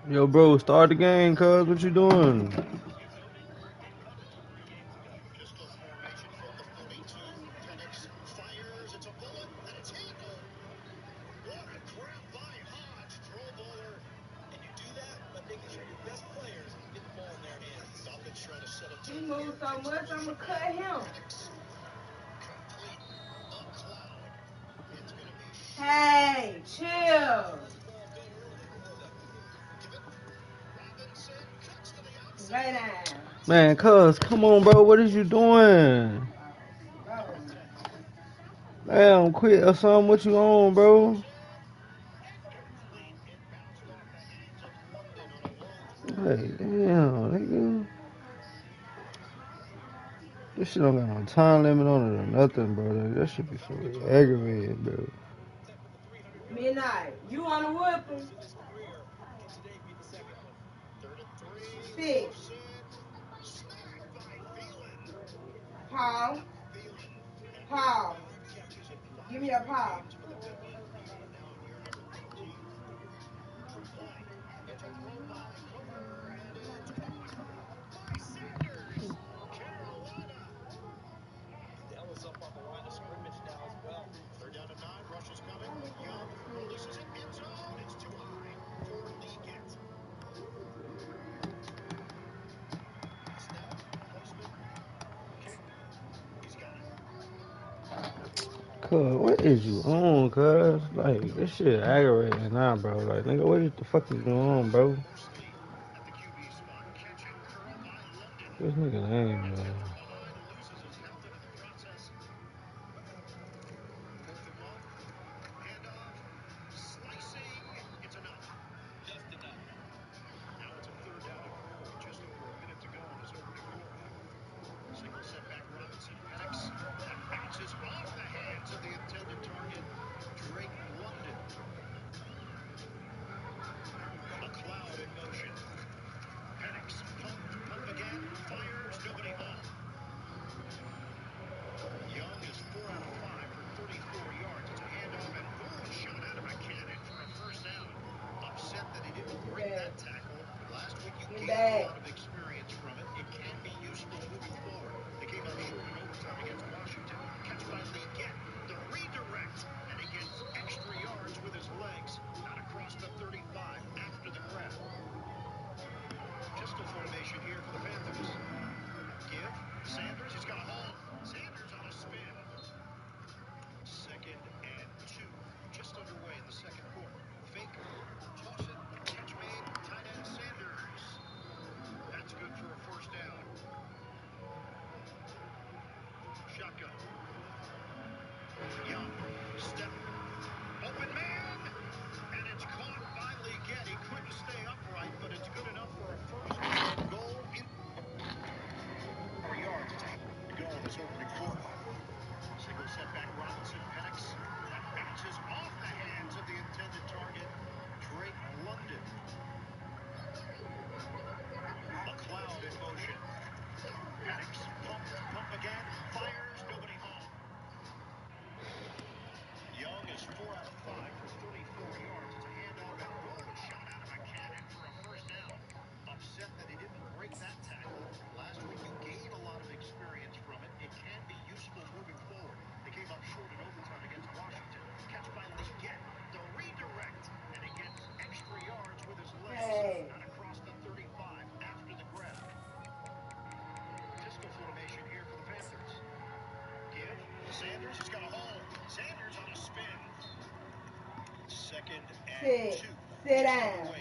Yo, bro, start the game, cuz. What you doing? He moved so much, I'm gonna cut him. Hey, chill. Lay down. Man, cuz, come on, bro. What is you doing? Bro. Damn, quit or something. What you on, bro? Hey, damn, nigga. This shit don't got no time limit on it or nothing, bro. That should be so aggravating, bro. Midnight. You on the whooping? 6. Paul. Paul. Give me that Paul. Cuz, what is you on, cuz? Like, this shit aggravating now, bro. Like, nigga, what the fuck is going on, bro? This nigga lame, man. Get back. Hey. Sit down.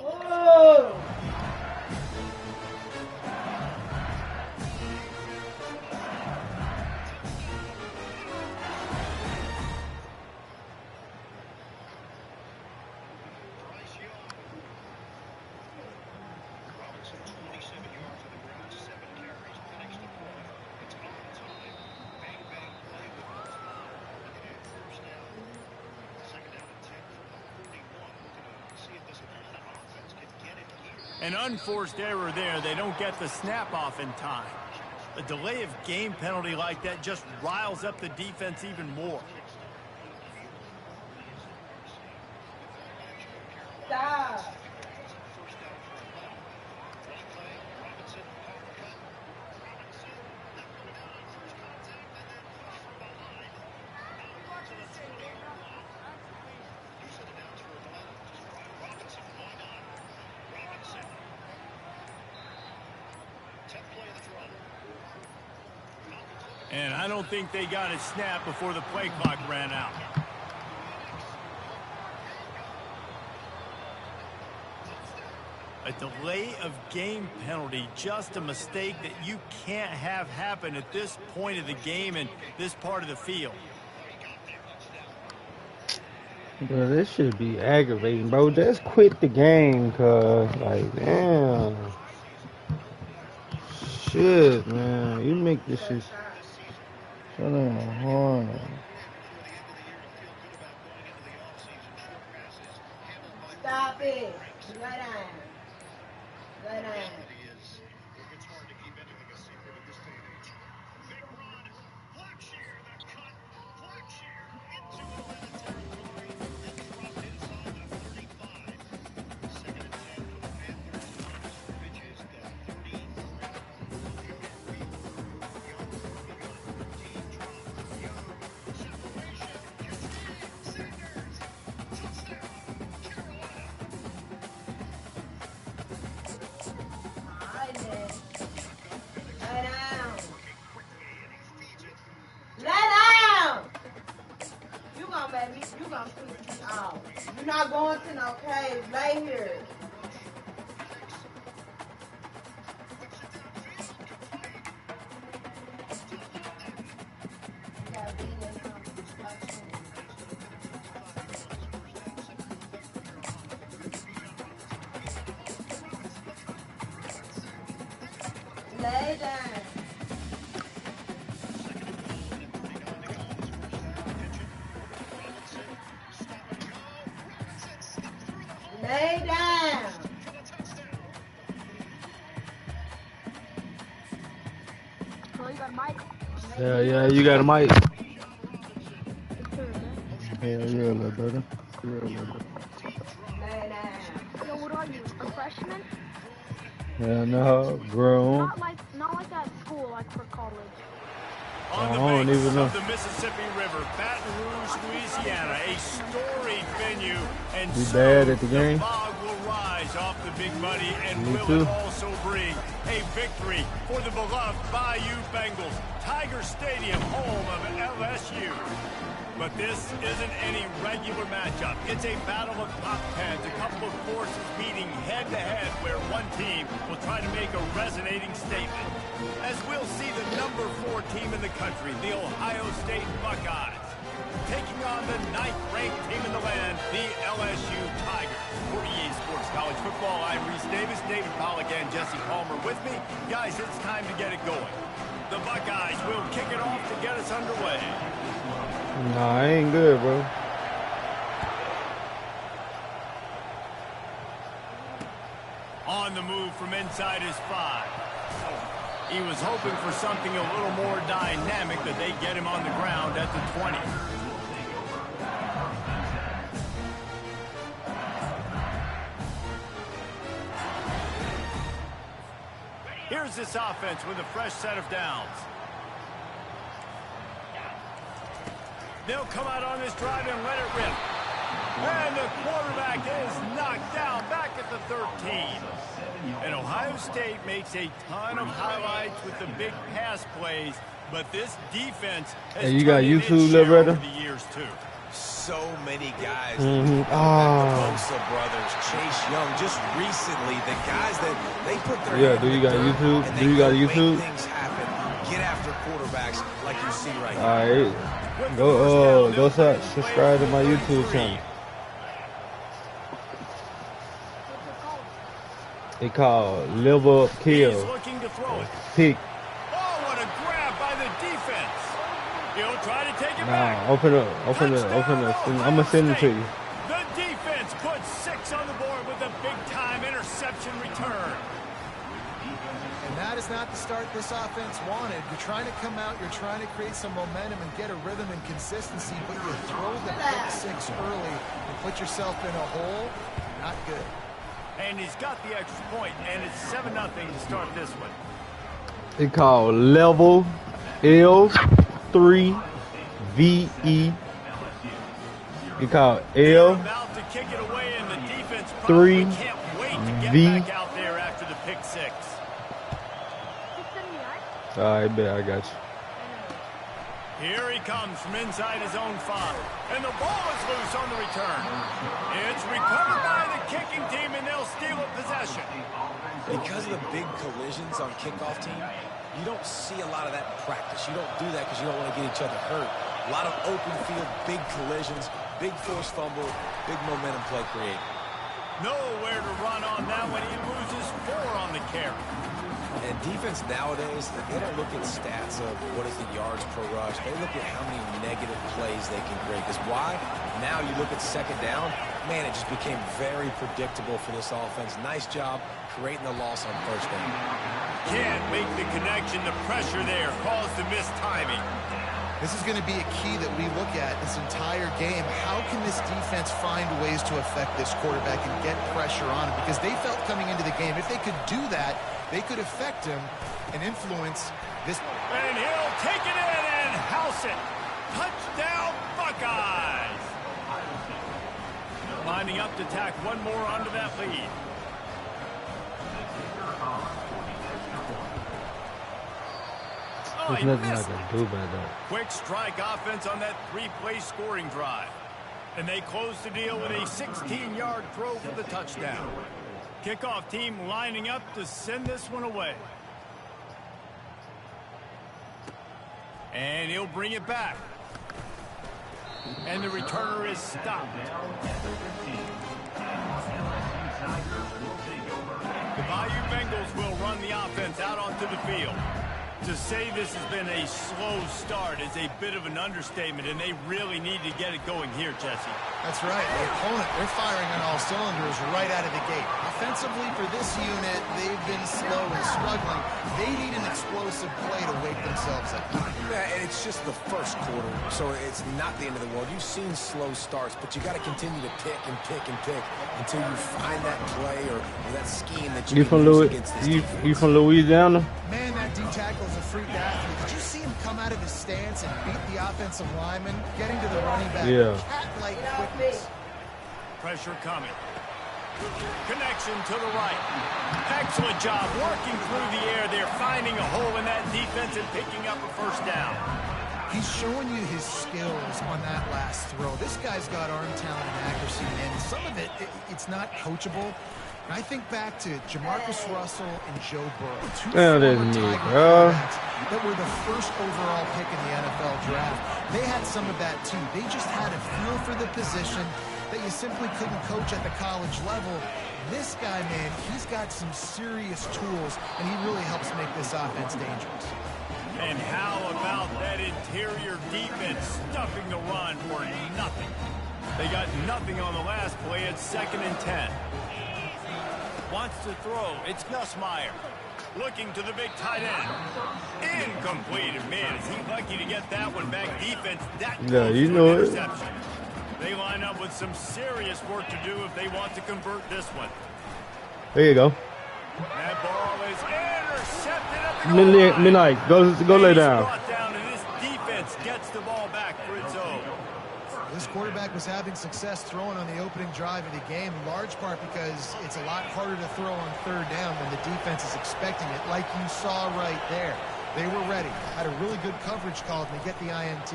Oh. An unforced error there. They don't get the snap off in time. A delay of game penalty like that just riles up the defense even more. Stop. And I don't think they got a snap before the play clock ran out. A delay of game penalty, just a mistake that you can't have happen at this point of the game and this part of the field. Bro, this should be aggravating, bro. Just quit the game, cuz. Like, damn. Shit, man. You make this shit. Shut up, Stop it. Lay down. Lay down. You're not going to no cave. Lay here. Lay down. Lay down. Oh, you got a mic? Yeah, you got a mic. Lay little brother. down. Yo, what are you? A freshman? Yeah, no, grown. Not like at school, like for college. On I the don't banks even know. of the Mississippi River, Baton Rouge, Louisiana, a storied venue, and You soon bad at the game? fog will rise off the Big Muddy, and Me will too. it also bring a victory for the beloved Bayou Bengals, Tiger Stadium, home of LSU. But this isn't any regular matchup. It's a battle of top tens, a couple of forces meeting head-to-head where one team will try to make a resonating statement. As we'll see the number 4 team in the country, the Ohio State Buckeyes, taking on the 9th-ranked team in the land, the LSU Tigers. For EA Sports College Football, I'm Reese Davis, David Pollack, and Jesse Palmer with me. Guys, it's time to get it going. The Buckeyes will kick it off to get us underway. Nah, I ain't good, bro. On the move from inside his 5. He was hoping for something a little more dynamic, that they get him on the ground at the 20. Here's this offense with a fresh set of downs. They'll come out on this drive and let it rip. And the quarterback is knocked down back at the 13. And Ohio State makes a ton of highlights with the big pass plays, but this defense has Hey, you got turned in YouTube, its little share brother? over the years too. So many guys. Mhm. The Ah. Bosa brothers, Chase Young. Just recently, the guys that they put their Yeah, hand do in you the got dirt YouTube? and Do they you got go a YouTube? Make things happen. Get after quarterbacks like you see right now. Alright. With the first down, Go they'll subscribe to my play YouTube 33. channel. What's it called? They call Live Up He's Kill. looking to throw it. Pick. Oh, what a grab by the defense. He'll try to take it back. Nah, open up. I'm gonna send it to you. The defense puts 6 on the board with a big-time interception. interception return. And that is not the start this offense wanted. You're trying to come out, you're trying to create some momentum and get a rhythm and consistency, but you throw the pick six early and put yourself in a hole. Not good. And he's got the extra point, and it's 7-0 to start this one. It called level L3VE. It called They're about to kick it away, and the defense probably can't wait to get back out there after the pick six. I bet I got you. Here he comes from inside his own 5. And the ball is loose on the return. It's recovered by the kicking team, and they'll steal a possession. Because of the big collisions on kickoff team, you don't see a lot of that in practice. You don't do that because you don't want to get each other hurt. A lot of open field, big collisions, big forced fumble, big momentum play created. Nowhere to run on that one. He loses 4 on the carry. And defense nowadays, they don't look at stats of what is the yards per rush. They look at how many negative plays they can create. Because why? Now you look at second down, man, it just became very predictable for this offense. Nice job creating the loss on first down. Can't make the connection. The pressure there caused the missed timing. This is going to be a key that we look at this entire game. How can this defense find ways to affect this quarterback and get pressure on him? Because they felt coming into the game, if they could do that, they could affect him and influence this. And he'll take it in and house it. Touchdown, Buckeyes. Lining up to tack one more onto that lead. There's nothing I can do about that. Quick strike offense on that 3-play scoring drive. And they close the deal with a 16-yard throw for the touchdown. Kickoff team lining up to send this one away. And he'll bring it back. And the returner is stopped. The Bayou Bengals will run the offense out onto the field. To say this has been a slow start is a bit of an understatement, and they really need to get it going here, Jesse. That's right. The opponent, they're firing on all cylinders right out of the gate. Offensively, for this unit, they've been slow and struggling. They need an explosive play to wake themselves up. Yeah, and it's just the first quarter, so it's not the end of the world. You've seen slow starts, but you got to continue to pick and pick and pick until you find that play or that scheme that you can use against this defense. You from Louisiana? Man, that D-tackle is a freak athlete. Did you see him come out of his stance and beat the offensive lineman, getting to the running back? Yeah. Cat-like quickness. Pressure coming. Connection to the right. Excellent job working through the air. They're finding a hole in that defense and picking up a first down. He's showing you his skills on that last throw. This guy's got arm talent and accuracy, and some of it's not coachable. And I think back to Jamarcus Russell and Joe Burrow, two former Tiger quarterbacks that were the first overall pick in the NFL draft. They had some of that too. They just had a feel for the position that you simply couldn't coach at the college level. This guy, man, he's got some serious tools, and he really helps make this offense dangerous. And how about that interior defense stuffing the run for nothing? They got nothing on the last play. It's 2nd and 10. Wants to throw. It's Nussmeier. Looking to the big tight end. Incomplete. And man, is he lucky to get that one back. Defense, that Yeah, you know it. interception. They line up with some serious work to do if they want to convert this one. There you go. That ball is intercepted at the goal line. Midnight, go lay down. Brought down, and this defense gets the ball back for its own. This quarterback was having success throwing on the opening drive of the game, in large part because it's a lot harder to throw on third down when the defense is expecting it, like you saw right there. They were ready. Had a really good coverage call, and they get the INT.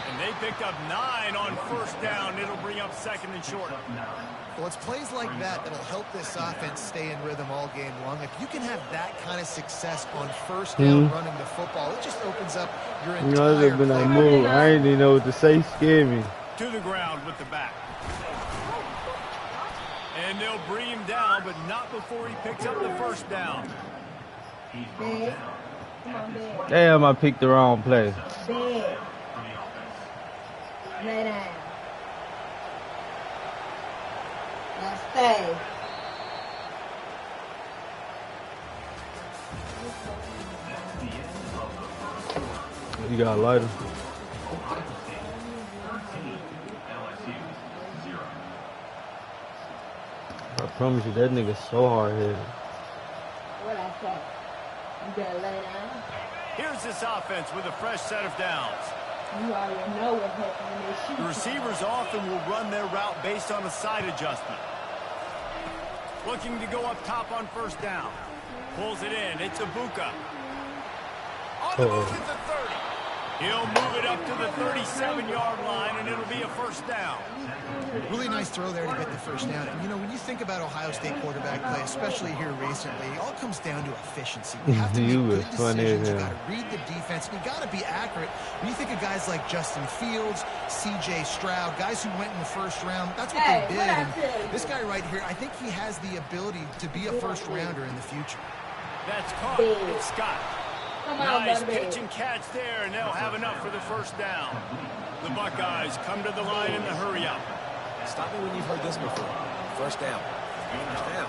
And they picked up 9 on first down. It'll bring up 2nd and short. Well, it's plays like that that'll help this offense stay in rhythm all game long. If you can have that kind of success on first down running the football, it just opens up your entire There's been a move. I ain't even know what to say. Scared me. To the ground with the back. And they'll bring him down, but not before he picks up the first down. Big. Come on, big. Damn, I picked the wrong play. Big. Lay down. Now stay. You got a lighter. I promise you, that nigga's so hard-headed. What I say? You better lay down. Here's this offense with a fresh set of downs. You already know what happened when they shoot. The receivers often will run their route based on a side adjustment. Looking to go up top on first down. Pulls it in. It's Ibuka. On the move at the 30. He'll move it up to the 37-yard line, and it'll be a first down. Really nice throw there to get the first down. And, you know, when you think about Ohio State quarterback play, especially here recently, it all comes down to efficiency. You have to make good decisions. You got to read the defense. And you got to be accurate. When you think of guys like Justin Fields, C.J. Stroud, guys who went in the first round, that's what they did. And this guy right here, I think he has the ability to be a first-rounder in the future. That's caught. It's Scott. Nice pitch and catch there, and they'll have enough for the first down. The Buckeyes come to the line in the hurry-up. Stop me when you've heard this before. First down. First down.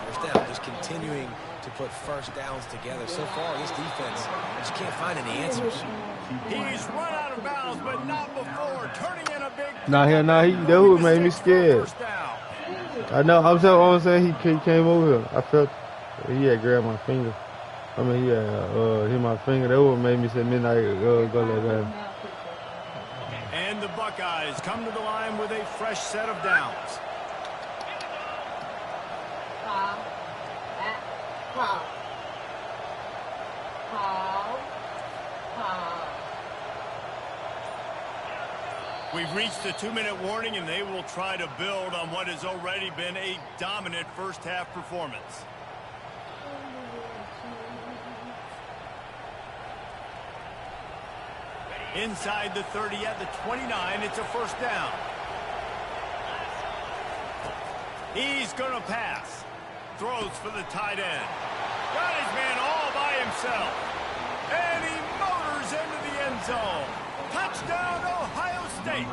First down. Just continuing to put first downs together. So far, this defense just can't find any answers. He's run out of bounds, but not before. Turning in a big... That would made me scared. I know. I'm saying he came over here. I felt he had grabbed my finger. I mean, yeah, hit my finger. That would made me say midnight go like that. And the Buckeyes come to the line with a fresh set of downs. We've reached the 2-minute warning, and they will try to build on what has already been a dominant first-half performance. Inside the 30 at the 29, it's a first down. He's going to pass. Throws for the tight end. Got his man all by himself. And he motors into the end zone. Touchdown, Ohio State.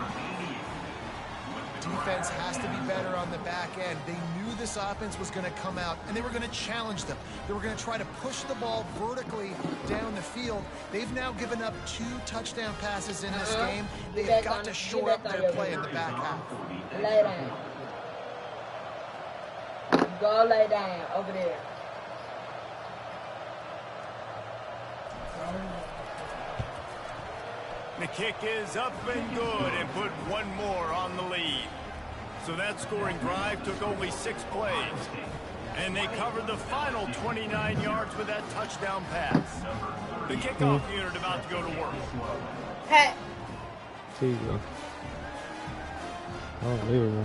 Defense has to be better on the back end. They knew this offense was going to come out, and they were going to challenge them. They were going to try to push the ball vertically down the field. They've now given up 2 touchdown passes in this game. They've got to shore up their play in the back half. Lay down. Go lay down over there. The kick is up and good, and put one more on the lead. So that scoring drive took only 6 plays. And they covered the final 29 yards with that touchdown pass. The kickoff unit about to go to work. Hey. There you go. Oh, there we go.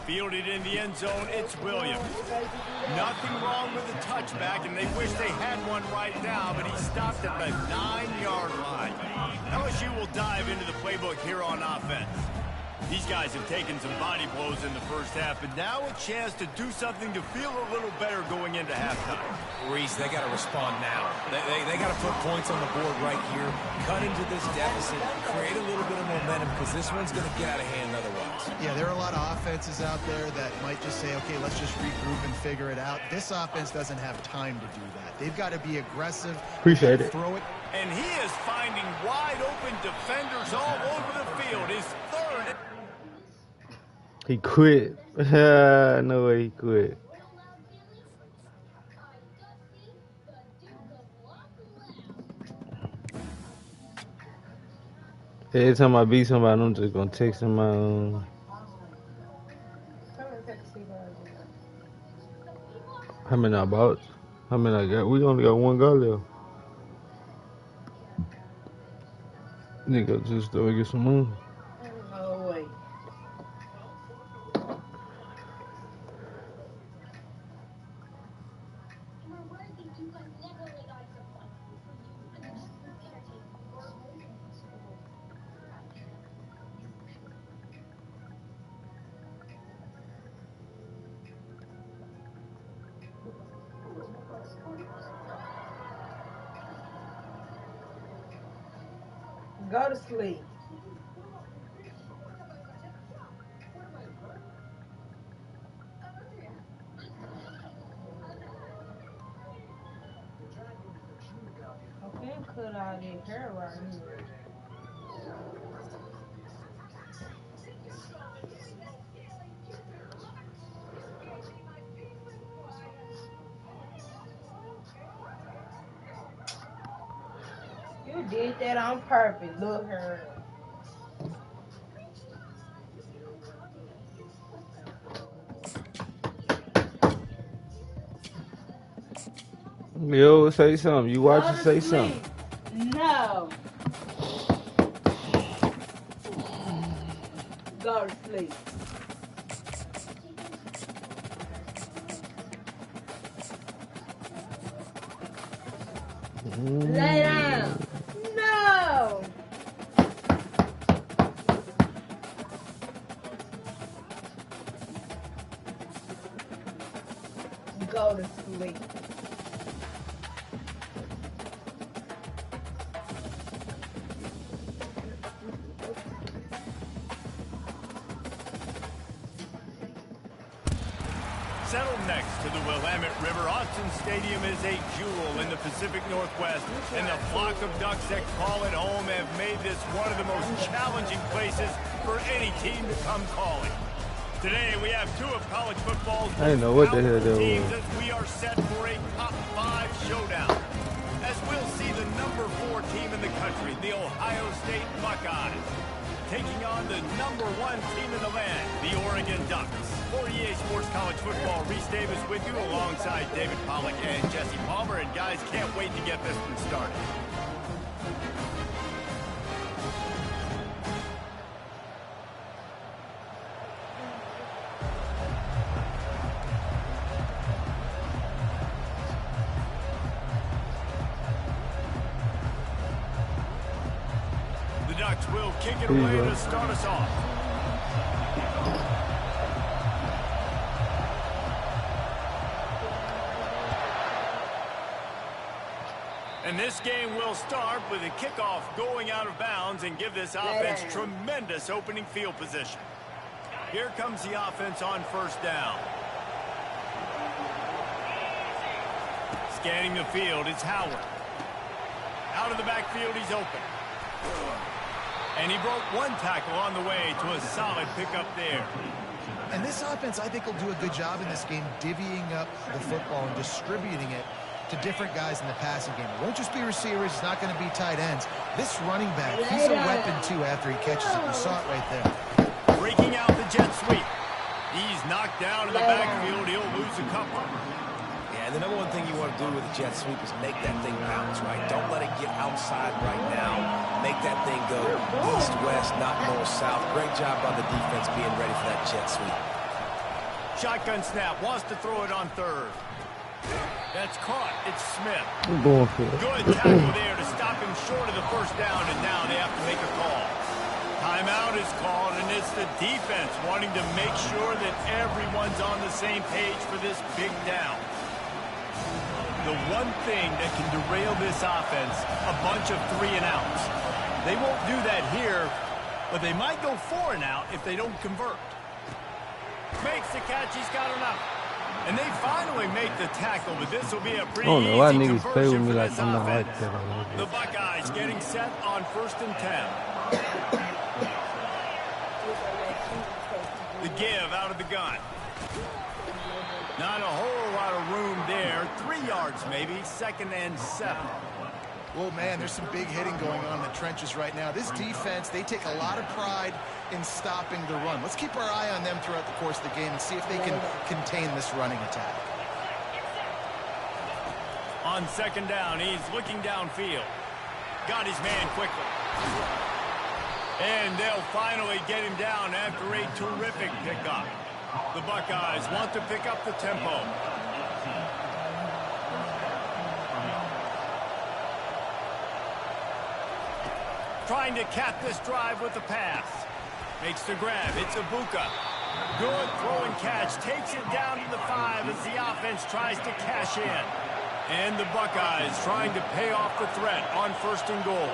Fielded in the end zone, it's Williams. Nothing wrong with the touchback, and they wish they had one right now, but he stopped at the 9-yard line. LSU will dive into the playbook here on offense. These guys have taken some body blows in the first half, but now a chance to do something to feel a little better going into halftime. Reese, they got to respond now. They got to put points on the board right here, cut into this deficit, create a little bit of momentum, because this one's going to get out of hand otherwise. Yeah, there are a lot of offenses out there that might just say, okay, let's just regroup and figure it out. This offense doesn't have time to do that. They've got to be aggressive. Appreciate it. Throw it. And he is finding wide open defenders all over the field. His third. He quit. No way he quit. Every time I beat somebody, I'm just gonna text him my how many I bought? How many I got? We only got one guy left. Nigga, just get some money. No way. Go to sleep. doing all this hair right here. You did that on purpose. Look her. Yo, say something. You watch Go it, to say sleep. something. No. Go to sleep. Lay down. No. Go to sleep. Settled next to the Willamette River, Austin Stadium is a jewel in the Pacific Northwest, and the flock of Ducks that call it home have made this one of the most challenging places for any team to come calling. Today, we have two of college football's I didn't know what the hell that teams was. as we are set for a top 5 showdown. As we'll see the number 4 team in the country, the Ohio State Buckeyes, taking on the number 1 team in the land, the Oregon Ducks. For EA Sports College Football, Reese Davis with you alongside David Pollack and Jesse Palmer. And guys, can't wait to get this one started. The Ducks will kick it away to start us off. And this game will start with a kickoff going out of bounds and give this offense tremendous opening field position. Here comes the offense on first down. Scanning the field, it's Howard. Out of the backfield, he's open. And he broke one tackle on the way to a solid pickup there. And this offense, I think, will do a good job in this game divvying up the football and distributing it to different guys in the passing game. It won't just be receivers. It's not going to be tight ends. This running back, he's a weapon, too, after he catches it. You saw it right there. Breaking out the jet sweep. He's knocked down in the backfield. He'll lose a couple. Yeah, and the number one thing you want to do with a jet sweep is make that thing bounce, right? Don't let it get outside right now. Make that thing go east-west, not north-south. Great job by the defense being ready for that jet sweep. Shotgun snap. Wants to throw it on third. That's caught. It's Smith. I'm going for it. Good tackle there to stop him short of the first down, and now they have to make a call. Timeout is called, and it's the defense wanting to make sure that everyone's on the same page for this big down. The one thing that can derail this offense, a bunch of 3-and-outs. They won't do that here, but they might go 4-and-out if they don't convert. Makes the catch. He's got enough. And they finally make the tackle, but this will be a pretty easy why niggas play with conversion me for like this I'm not like offense. that. The Buckeyes getting set on 1st and 10. The give out of the gun. Not a whole lot of room there. 3 yards maybe. 2nd and 7. Well, man, there's some big hitting going on in the trenches right now. This defense, they take a lot of pride in stopping the run. Let's keep our eye on them throughout the course of the game and see if they can contain this running attack. On 2nd down, he's looking downfield. Got his man quickly. And they'll finally get him down after a terrific pickup. The Buckeyes want to pick up the tempo. Trying to cap this drive with the pass. Makes the grab. It's Ibuka. Good throw and catch. Takes it down to the 5 as the offense tries to cash in. And the Buckeyes trying to pay off the threat on 1st and goal.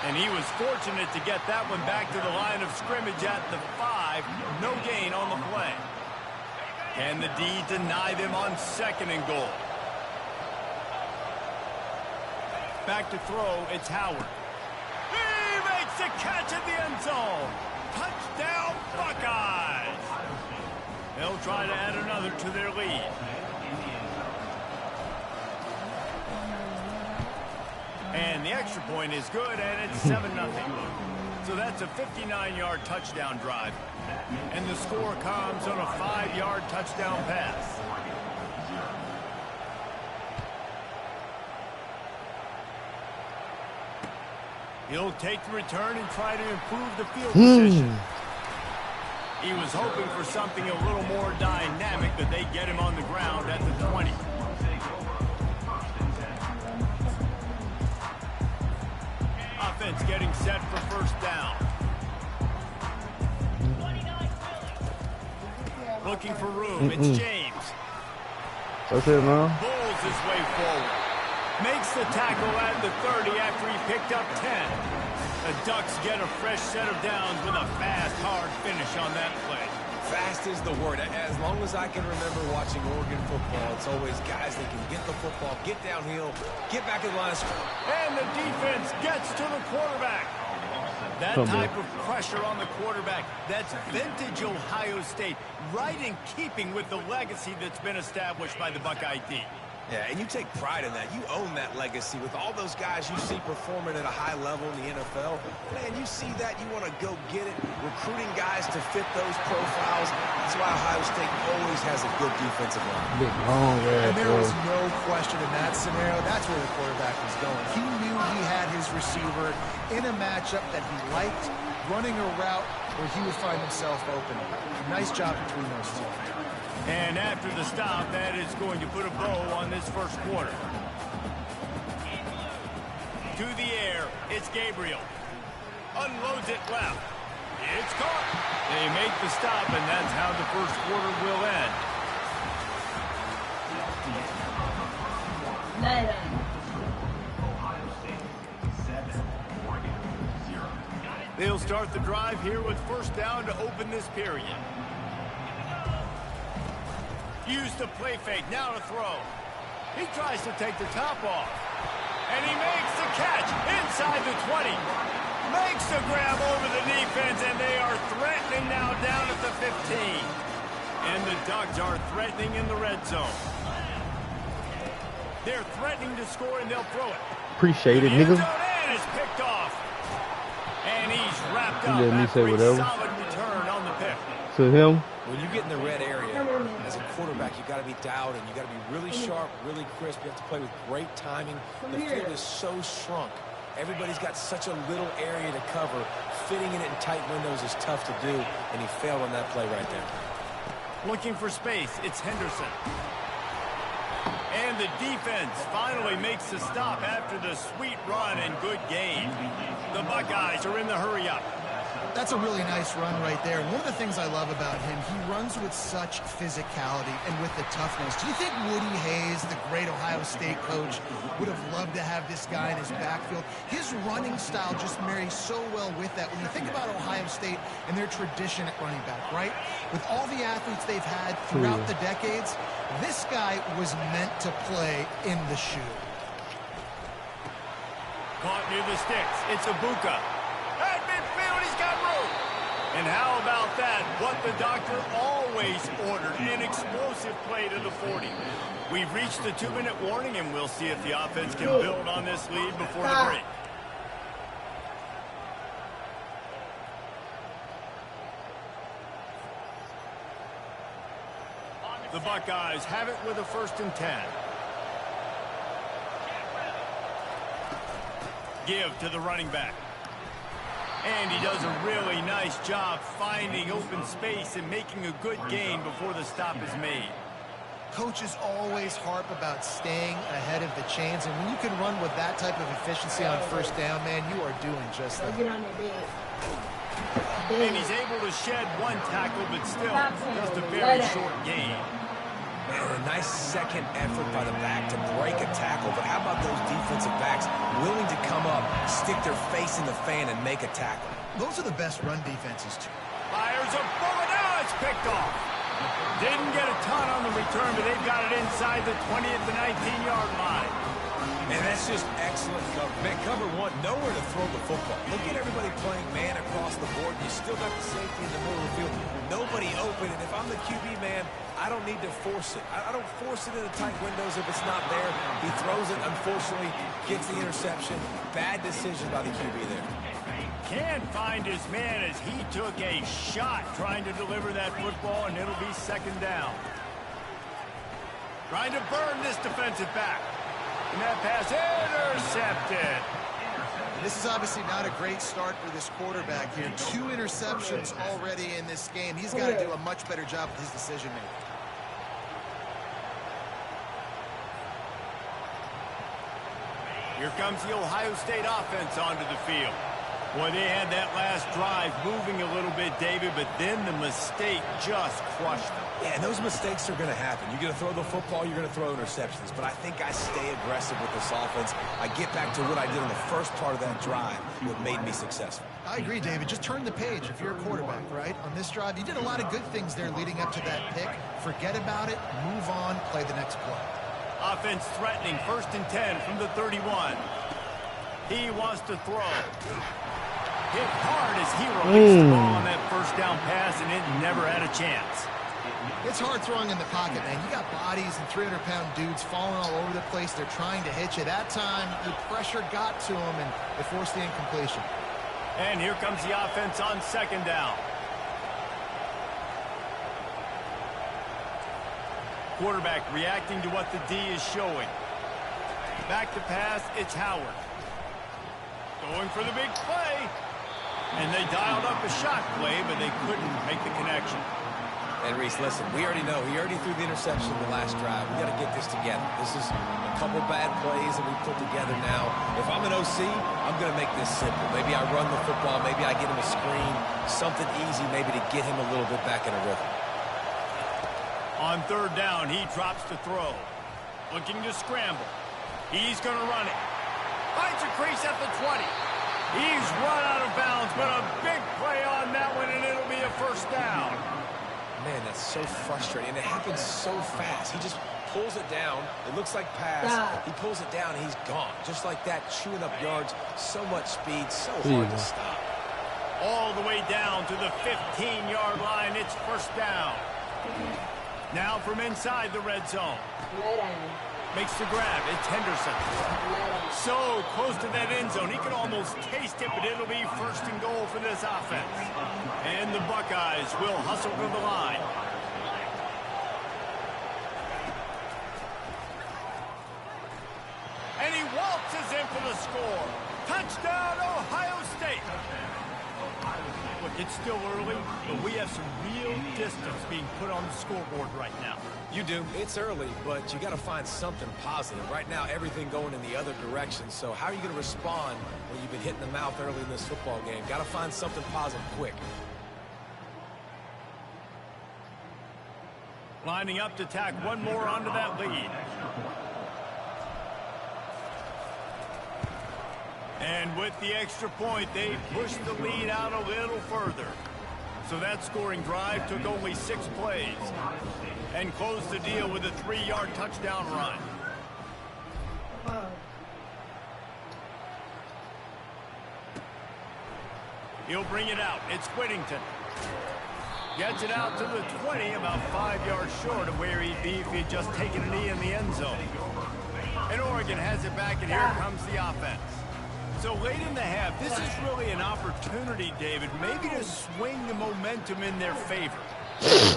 And he was fortunate to get that one back to the line of scrimmage at the 5. No gain on the play. Can the D deny them on 2nd and goal? Back to throw, it's Howard. He makes the catch at the end zone. Touchdown, Buckeyes. They'll try to add another to their lead. And the extra point is good, and it's 7-0. So that's a 59-yard touchdown drive. And the score comes on a 5-yard touchdown pass. He'll take the return and try to improve the field position. He was hoping for something a little more dynamic, but they get him on the ground at the 20. Offense getting set for first down. Looking for room. It's James. That's it, man. Pulls his way forward. Makes the tackle at the 30 after he picked up 10. The Ducks get a fresh set of downs with a fast, hard finish on that play. Fast is the word. As long as I can remember watching Oregon football, it's always guys that can get the football, get downhill, get back in the line of scrimmage. And the defense gets to the quarterback. That type of pressure on the quarterback, that's vintage Ohio State, right in keeping with the legacy that's been established by the Buckeye D. Yeah, and you take pride in that. You own that legacy with all those guys you see performing at a high level in the NFL. Man, you see that, you want to go get it. Recruiting guys to fit those profiles. That's why Ohio State always has a good defensive line. Big long ass. And there was no question in that scenario. That's where the quarterback was going. He knew he had his receiver in a matchup that he liked, running a route where he would find himself open. Nice job between those two. And after the stop, that is going to put a bow on this first quarter. To the air, it's Gabriel. Unloads it left. It's caught. They make the stop, and that's how the first quarter will end. They'll start the drive here with first down to open this period. Used the play fake, now to throw. He tries to take the top off. And he makes the catch inside the 20. Makes the grab over the defense, and they are threatening now down at the 15. And the Ducks are threatening in the red zone. They're threatening to score, and they'll throw it. Appreciate it, nigga. And it's picked off. And he's wrapped up Let me say after a whatever. solid return on the pick. To him. When you get in the red area, as a quarterback, you got to be dialed and you got to be really sharp, really crisp. You have to play with great timing. The field is so shrunk. Everybody's got such a little area to cover. Fitting in it in tight windows is tough to do, and he failed on that play right there. Looking for space, it's Henderson. And the defense finally makes the stop after the sweet run and good gain. The Buckeyes are in the hurry-up. That's a really nice run right there. And one of the things I love about him, he runs with such physicality and with the toughness. Do you think Woody Hayes, the great Ohio State coach, would have loved to have this guy in his backfield? His running style just marries so well with that. When you think about Ohio State and their tradition at running back, right? With all the athletes they've had throughout the decades, this guy was meant to play in the shoe. Caught near the sticks. It's Ibuka. At midfield, he's got room. And how about that? What the doctor always ordered, an explosive play to the 40. We've reached the 2-minute warning, and we'll see if the offense can build on this lead before the break. The Buckeyes have it with a 1st and 10. Give to the running back. And he does a really nice job finding open space and making a good gain before the stop is made. Coaches always harp about staying ahead of the chains, and when you can run with that type of efficiency on first down, man, you are doing just that. Get on your bed. And he's able to shed one tackle, but still just a very short gain. Man, a nice second effort by the back to break a tackle, but how about those defensive backs willing to come up, stick their face in the fan, and make a tackle? Those are the best run defenses, too. Fires a bullet. Now it's picked off. Didn't get a ton on the return, but they've got it inside the 20 at the 19-yard line. And that's just excellent cover. Man, cover one, nowhere to throw the football. Look at everybody playing man across the board. You still got the safety in the middle of the field. Nobody open. And if I'm the QB, man, I don't need to force it. I don't force it into tight windows if it's not there. He throws it, unfortunately, gets the interception. Bad decision by the QB there. Can't find his man as he took a shot trying to deliver that football, and it'll be second down. Trying to burn this defensive back. And that pass intercepted. This is obviously not a great start for this quarterback here. 2 interceptions already in this game. He's got to do a much better job with his decision-making. Here comes the Ohio State offense onto the field. Boy, they had that last drive moving a little bit, David, but then the mistake just crushed them. Yeah, and those mistakes are going to happen. You're going to throw the football, you're going to throw interceptions. But I think I stay aggressive with this offense. I get back to what I did in the first part of that drive that made me successful. I agree, David. Just turn the page if you're a quarterback, right? On this drive, you did a lot of good things there leading up to that pick. Forget about it, move on, play the next play. Offense threatening, 1st and 10 from the 31. He wants to throw. Hit hard as he released the ball on that first down pass, and it never had a chance. It's hard throwing in the pocket, man. You got bodies and 300-pound dudes falling all over the place. They're trying to hit you. That time, the pressure got to him, and it forced the incompletion. And here comes the offense on 2nd down. Quarterback reacting to what the D is showing. Back to pass, it's Howard. Going for the big play. And they dialed up a shot play, but they couldn't make the connection. And Reese, listen, we already know. He already threw the interception the last drive. We got to get this together. This is a couple bad plays that we put together now. If I'm an OC, I'm going to make this simple. Maybe I run the football. Maybe I get him a screen. Something easy maybe to get him a little bit back in a rhythm. On 3rd down, he drops to throw. Looking to scramble. He's going to run it. Finds a crease at the 20. He's run out of bounds, but a big play on that one, and it'll be a 1st down. Man, that's so frustrating. And it happens so fast. He just pulls it down. It looks like pass. He pulls it down, and he's gone. Just like that, chewing up yards. So much speed, so hard to stop. All the way down to the 15-yard line. It's 1st down. Now from inside the red zone. Makes the grab. It's Henderson. So close to that end zone. He can almost taste it, but it'll be 1st and goal for this offense. And the Buckeyes will hustle to the line. And he waltzes in for the score. Touchdown, Ohio State. Look, it's still early, but we have some real distance being put on the scoreboard right now. You do. It's early, but you got to find something positive. Right now, everything going in the other direction. So how are you going to respond when you've been hit in the mouth early in this football game? Got to find something positive quick. Lining up to tack one more onto that lead. And with the extra point, they pushed the lead out a little further. So that scoring drive took only 6 plays and closed the deal with a 3-yard touchdown run. He'll bring it out. It's Whittington. Gets it out to the 20, about 5 yards short of where he'd be if he had just taken a knee in the end zone. And Oregon has it back, and here comes the offense. So late in the half, this is really an opportunity, David, maybe to swing the momentum in their favor.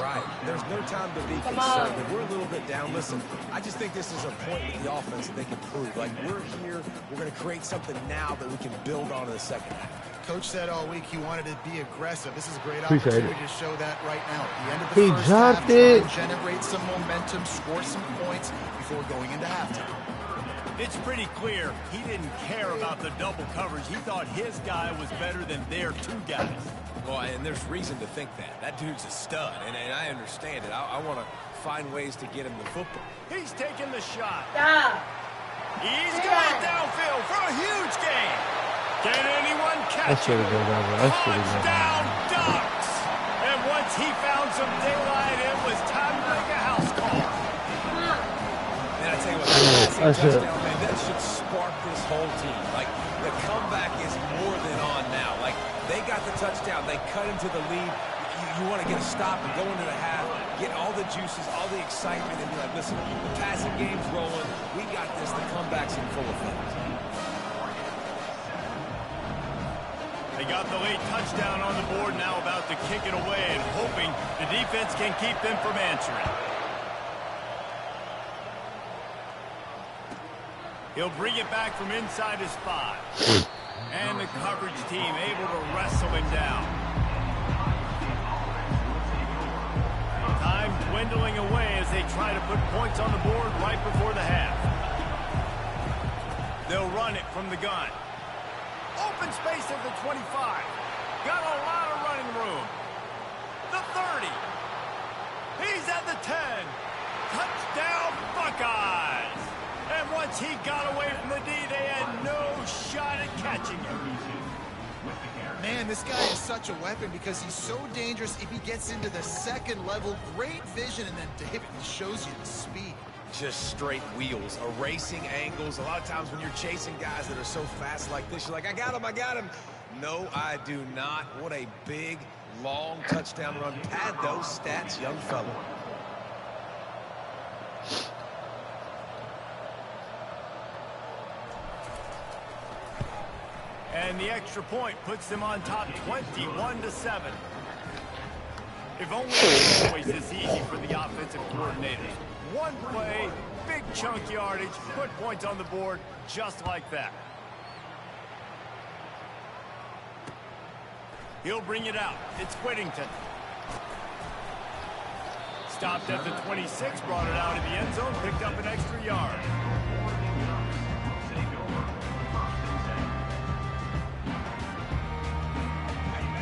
Right. There's no time to be concerned. We're a little bit down. Listen, I just think this is a point with the offense that they can prove. Like, we're here. We're going to create something now that we can build on in the second half. Coach said all week he wanted to be aggressive. This is a great opportunity to show that right now. At the end of the first half, generate some momentum, score some points before going into halftime. It's pretty clear he didn't care about the double coverage. He thought his guy was better than their 2 guys. Well, and there's reason to think that. That dude's a stud, and I understand it. I want to find ways to get him the football. He's taking the shot. Stop. He's going downfield for a huge gain. Can anyone catch him? Touchdown Ducks! And once he found some daylight, it was time to make a house call. And I tell you what, that touchdown, man, that should cut into the lead, you want to get a stop and go into the half, get all the juices, all the excitement, and be like, listen, the passing game's rolling. We got this. The comeback's in full effect. They got the late touchdown on the board, now about to kick it away and hoping the defense can keep them from answering. He'll bring it back from inside his 5. And the coverage team able to wrestle him down. Time dwindling away as they try to put points on the board right before the half. They'll run it from the gun. Open space at the 25. Got a lot of running room. The 30. He's at the 10. Touchdown, Buckeyes. And once he got away from the D, they had no shot at catching him. Man, this guy is such a weapon because he's so dangerous if he gets into the second level. Great vision, and then David shows you the speed. Just straight wheels, erasing angles. A lot of times when you're chasing guys that are so fast like this, you're like, I got him, I got him. No, I do not. What a big, long touchdown run. Pad those stats, young fella. And the extra point puts them on top 21-7. If only it was always this easy for the offensive coordinators. One play, big chunk yardage, put points on the board just like that. He'll bring it out. It's Whittington. Stopped at the 26, brought it out of the end zone, picked up an extra yard.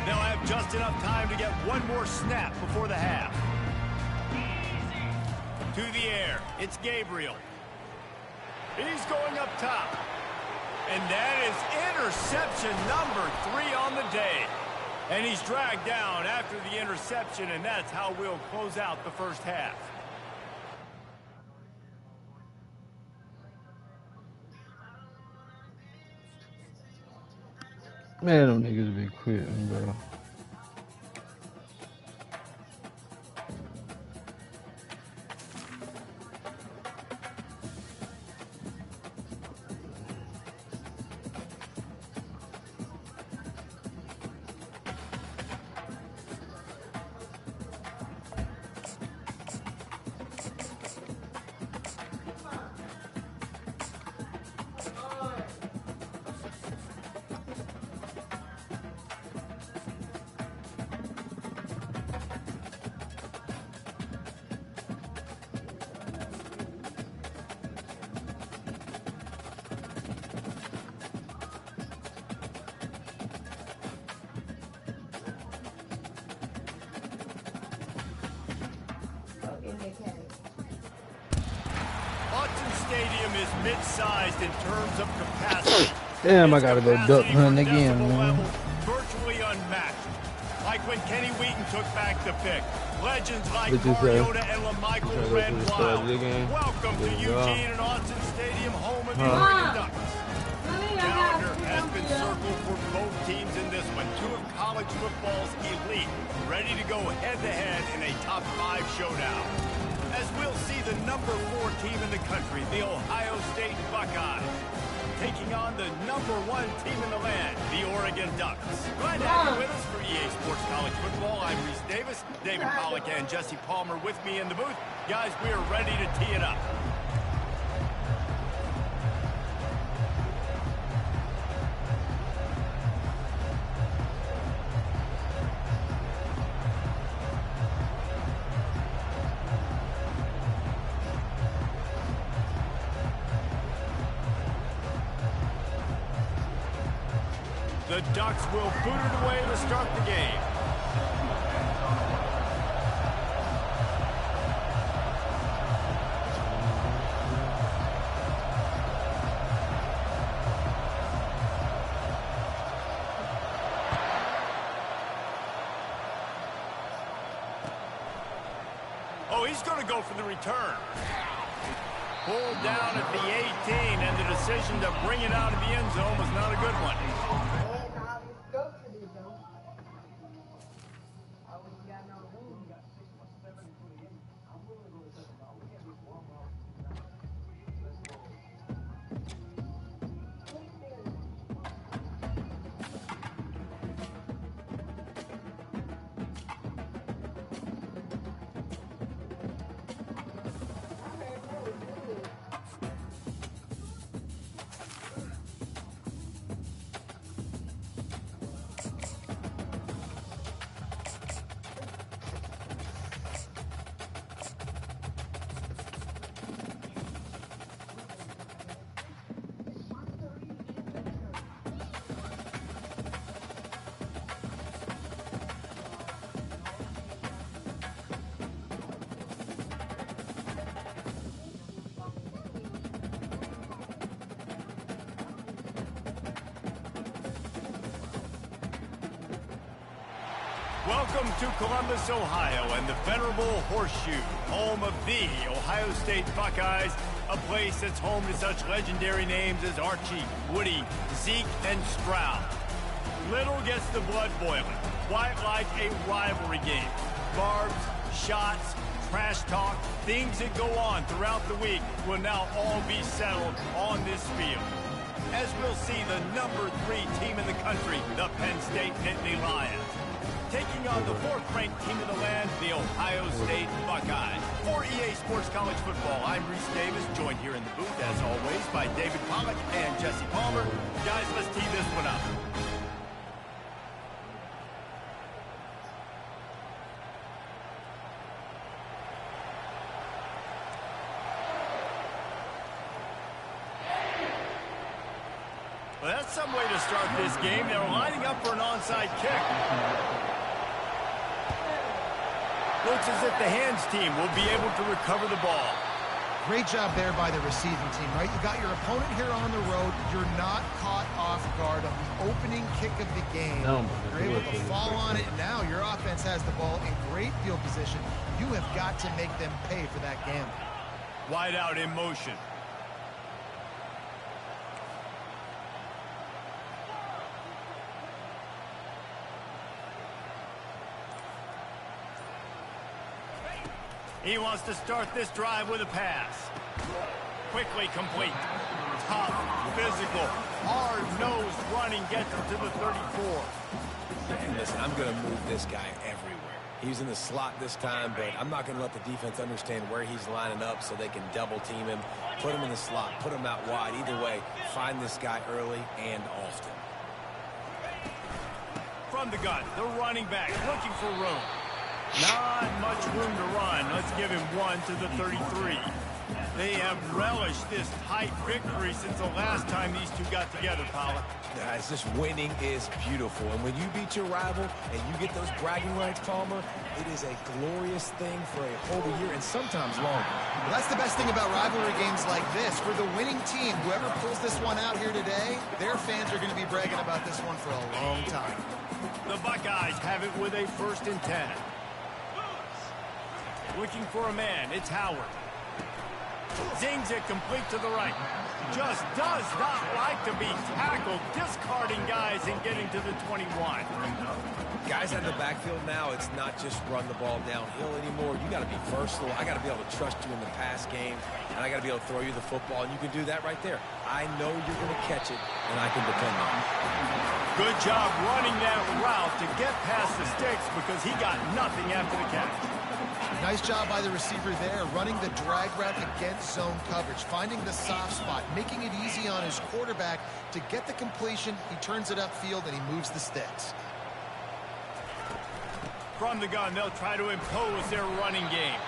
They'll have just enough time to get one more snap before the half. To the air, it's Gabriel. He's going up top. And that is interception number 3 on the day. And he's dragged down after the interception, and that's how we'll close out the first half. Man, them niggas be quitting, bro. Stadium is mid-sized in terms of capacity. Damn, I gotta go duck hunt again, man. Virtually unmatched. Like when Kenny Wheaton took back the pick. Legends like What you say? Mariota and LaMichael ran wild. Welcome to Eugene and Austin Stadium, home of the Oregon Ducks. Calendar has been circled for both teams in this one. 2 of college football's elite, ready to go head-to-head in a top 5 showdown. As we'll see the number 4 team in the country, the Ohio State Buckeyes, taking on the number 1 team in the land, the Oregon Ducks. Glad to have you with us for EA Sports College Football. I'm Reese Davis, David Pollack and Jesse Palmer with me in the booth. Guys, we are ready to tee it up. The Ducks will boot it away to start the game. Oh, he's going to go for the return. Pulled down at the 18, and the decision to bring it out of the end zone was not a good one. Welcome to Columbus, Ohio, and the venerable Horseshoe, home of the Ohio State Buckeyes, a place that's home to such legendary names as Archie, Woody, Zeke, and Stroud. Little gets the blood boiling, quite like a rivalry game. Barbs, shots, trash talk, things that go on throughout the week will now all be settled on this field. As we'll see the number 3 team in the country, the Penn State Nittany Lions, taking on the 4th-ranked team of the land, the Ohio State Buckeyes. For EA Sports College Football, I'm Reese Davis, joined here in the booth, as always, by David Pollack and Jesse Palmer. Guys, let's tee this one up. Well, that's some way to start this game. They're lining up for an onside kick. Looks as if the hands team will be able to recover the ball. Great job there by the receiving team, right? You got your opponent here on the road. You're not caught off guard on the opening kick of the game. You're able to fall on it, and now your offense has the ball in great field position. You have got to make them pay for that gamble. Wide out in motion. He wants to start this drive with a pass. Quickly complete. Tough, physical, hard-nosed running gets him to the 34. And listen, I'm going to move this guy everywhere. He's in the slot this time, but I'm not going to let the defense understand where he's lining up so they can double-team him, put him in the slot, put him out wide. Either way, find this guy early and often. From the gun, the running back looking for room. Not much room to run. Let's give him 1 to the 33. They have relished this tight victory since the last time these two got together, Pollack. Guys, this winning is beautiful. And when you beat your rival and you get those bragging rights, Palmer, it is a glorious thing for a whole year and sometimes longer. Well, that's the best thing about rivalry games like this. For the winning team, whoever pulls this one out here today, their fans are going to be bragging about this one for a long time. The Buckeyes have it with a 1st and 10. Looking for a man, it's Howard. Zings it complete to the right. Just does not like to be tackled, discarding guys and getting to the 21. Guys out of the backfield now, it's not just run the ball downhill anymore. You got to be versatile. I got to be able to trust you in the pass game, and I got to be able to throw you the football, and you can do that right there. I know you're going to catch it, and I can depend on it. Good job running that route to get past the sticks because he got nothing after the catch. Nice job by the receiver there, running the drag route against zone coverage, finding the soft spot, making it easy on his quarterback to get the completion. He turns it upfield, and he moves the sticks. From the gun, they'll try to impose their running game.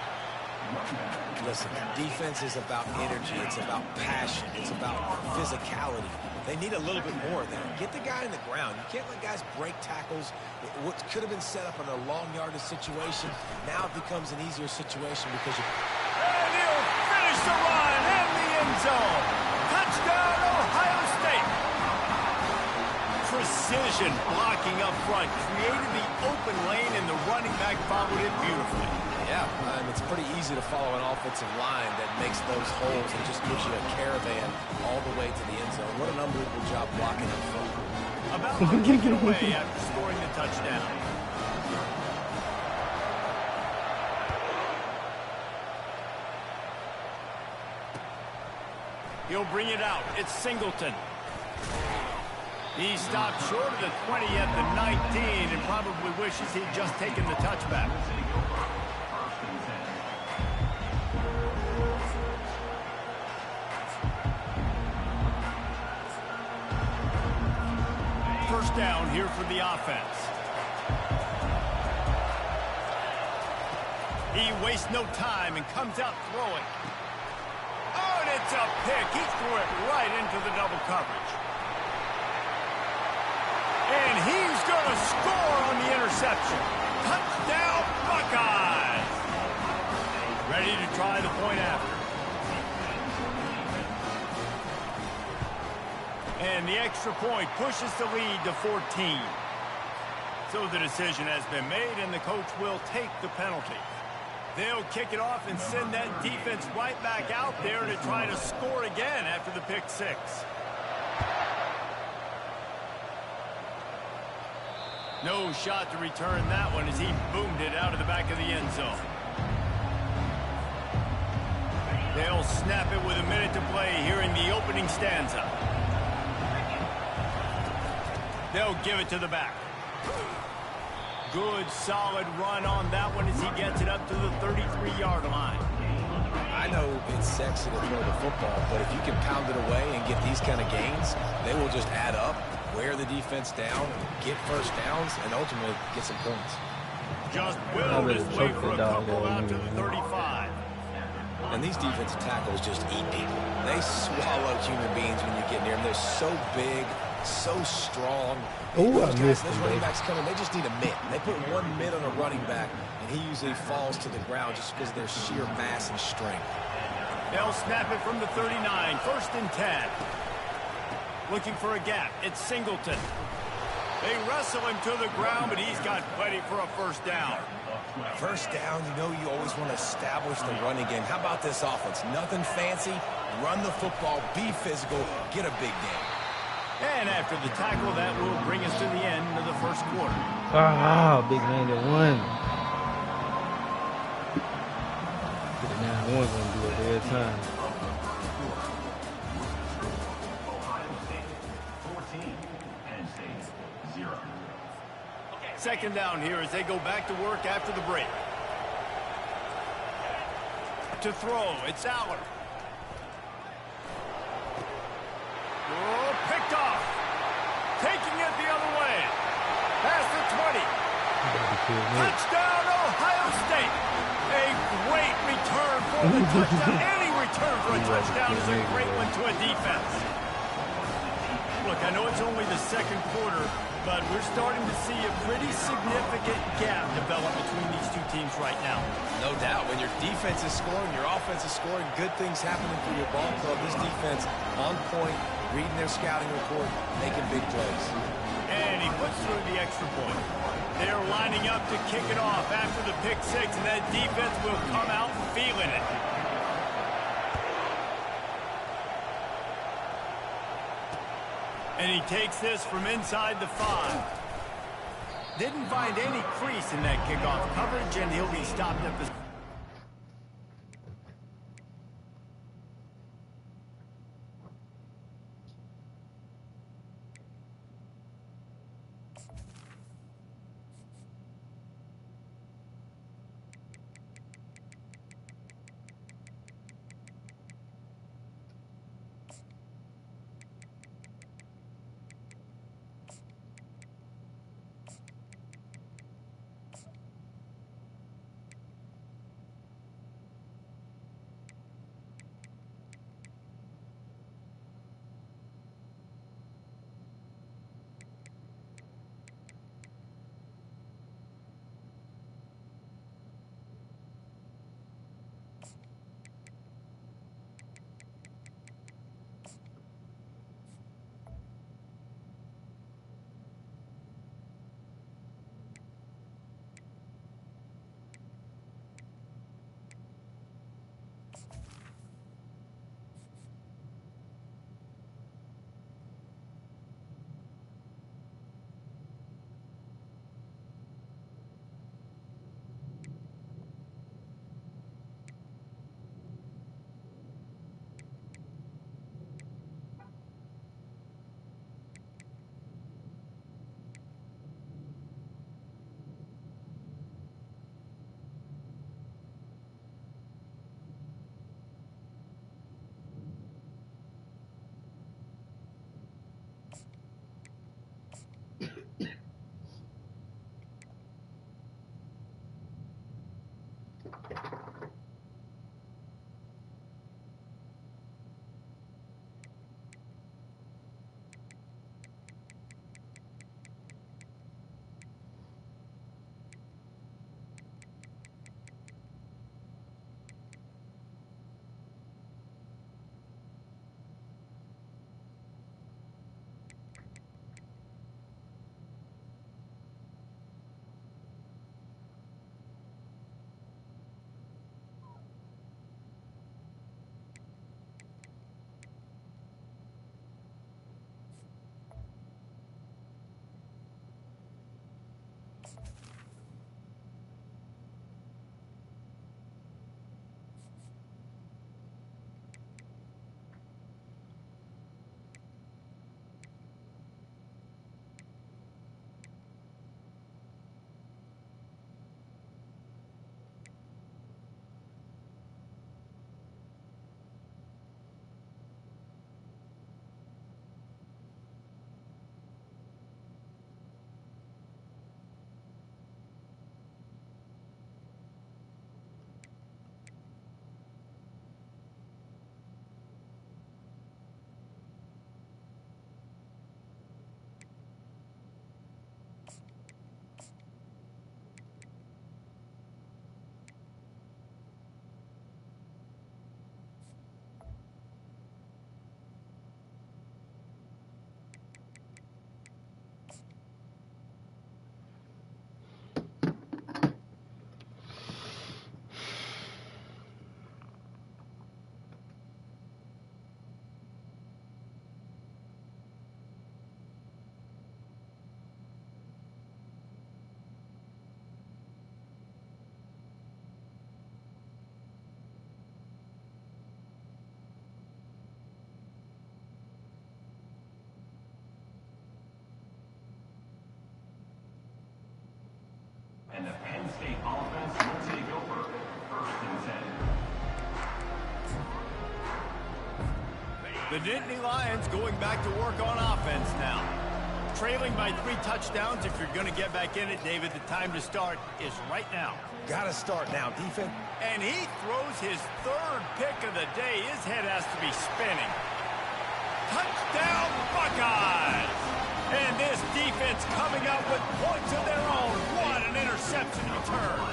Listen, defense is about energy. It's about passion. It's about physicality. They need a little bit more of that. Get the guy in the ground. You can't let guys break tackles. What could have been set up in a long yardage situation, now it becomes an easier situation because you... And he'll finish the run in the end zone. Touchdown, Ohio State. Precision blocking up front created the open lane, and the running back followed it beautifully. Yeah, it's pretty easy to follow an offensive line that makes those holes and just gives you a caravan all the way to the end zone. What an unbelievable job blocking up front. About to kick it away after scoring the touchdown. He'll bring it out. It's Singleton. He stopped short of the 20 at the 19 and probably wishes he'd just taken the touchback. First down here for the offense. He wastes no time and comes out throwing. Oh, and it's a pick. He threw it right into the double coverage. And he's going to score on the interception. Touchdown, Buckeyes. Ready to try the point after. And the extra point pushes the lead to 14. So the decision has been made, and the coach will take the penalty. They'll kick it off and send that defense right back out there to try to score again after the pick six. No shot to return that one as he boomed it out of the back of the end zone. They'll snap it with a minute to play here in the opening stanza. They'll give it to the back. Good, solid run on that one as he gets it up to the 33-yard line. I know it's sexy to throw the football, but if you can pound it away and get these kind of gains, they will just add up, wear the defense down, get first downs, and ultimately get some points. Just willed his way for a couple out to the 35. And these defensive tackles just eat people. They swallow human beings when you get near them. They're so big, so strong. Oh, I those missed him, running bro. backs coming, they just need a mitt. They put one mitt on a running back, and he usually falls to the ground just because of their sheer mass and strength. They'll snap it from the 39, 1st and 10. Looking for a gap. It's Singleton. They wrestle him to the ground, but he's got plenty for a first down. First down, you know you always want to establish the running game. How about this offense? Nothing fancy. Run the football, be physical, get a big game. And after the tackle, that will bring us to the end of the first quarter. Ah, big man that won. Now one's gonna do it every time. Second down here as they go back to work after the break. To throw, it's Aller. Oh, picked off. Taking it the other way. Past the 20. Touchdown, Ohio State. A great return for the touchdown. Any return for a touchdown is a great one to a defense. Look, I know it's only the second quarter, but we're starting to see a pretty significant gap develop between these two teams right now. No doubt. When your defense is scoring, your offense is scoring, good things happening for your ball club. This defense on point, reading their scouting report, making big plays. And he puts through the extra point. They're lining up to kick it off after the pick six, and that defense will come out feeling it. And he takes this from inside the 5. Didn't find any crease in that kickoff coverage, and he'll be stopped at the... And the Penn State offense will take over 1st and 10. The Nittany Lions going back to work on offense now. Trailing by 3 touchdowns. If you're going to get back in it, David, the time to start is right now. Gotta start now, defense. And he throws his 3rd pick of the day. His head has to be spinning. Touchdown, Buckeyes! And this defense coming up with points of their own. What an interception return.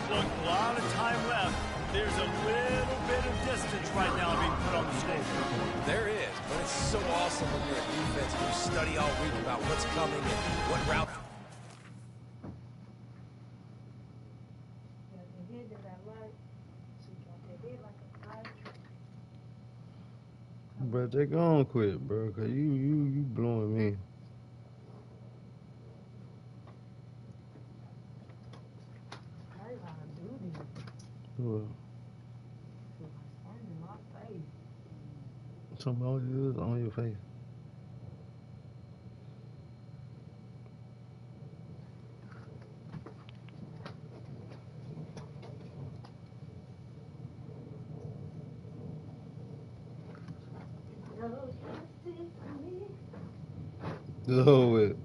Look, a lot of time left. There's a little bit of distance right now being put on the stage. There is, but it's so awesome when you're a defense and you study all week about what's coming and what route. But they gon' quit, bro, cause you blowing me. What? Something on your face. Go with.